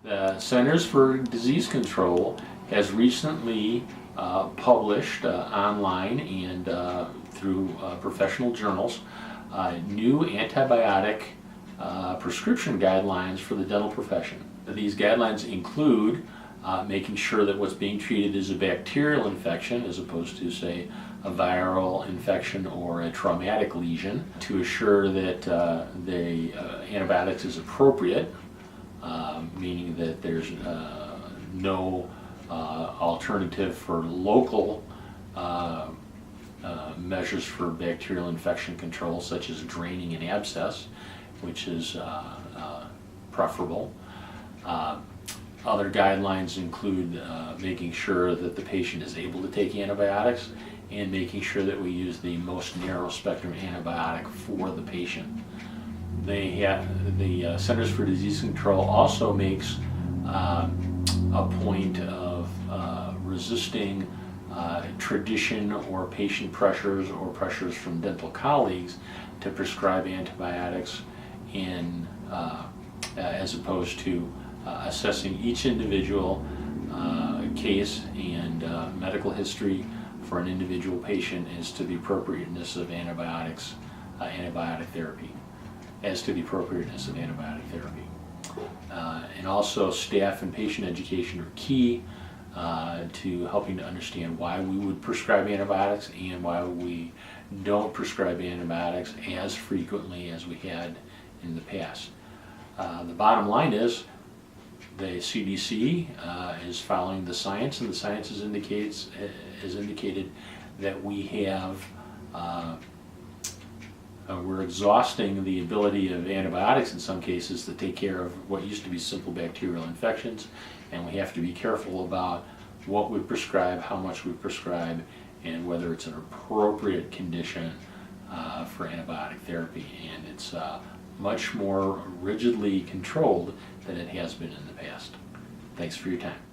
The Centers for Disease Control has recently published online and through professional journals new antibiotic prescription guidelines for the dental profession. These guidelines include making sure that what's being treated is a bacterial infection as opposed to, say, a viral infection or a traumatic lesion, to assure that the antibiotics is appropriate, meaning that there's no alternative for local measures for bacterial infection control, such as draining an abscess, which is preferable. Other guidelines include making sure that the patient is able to take antibiotics and making sure that we use the most narrow spectrum antibiotic for the patient. The Centers for Disease Control also makes a point of resisting tradition or patient pressures or pressures from dental colleagues to prescribe antibiotics as opposed to assessing each individual case and medical history for an individual patient as to the appropriateness of antibiotic therapy. And also, staff and patient education are key to helping to understand why we would prescribe antibiotics and why we don't prescribe antibiotics as frequently as we had in the past. The bottom line is the CDC is following the science, and the science has indicated that we're exhausting the ability of antibiotics in some cases to take care of what used to be simple bacterial infections, and we have to be careful about what we prescribe, how much we prescribe, and whether it's an appropriate condition for antibiotic therapy. And it's much more rigidly controlled than it has been in the past. Thanks for your time.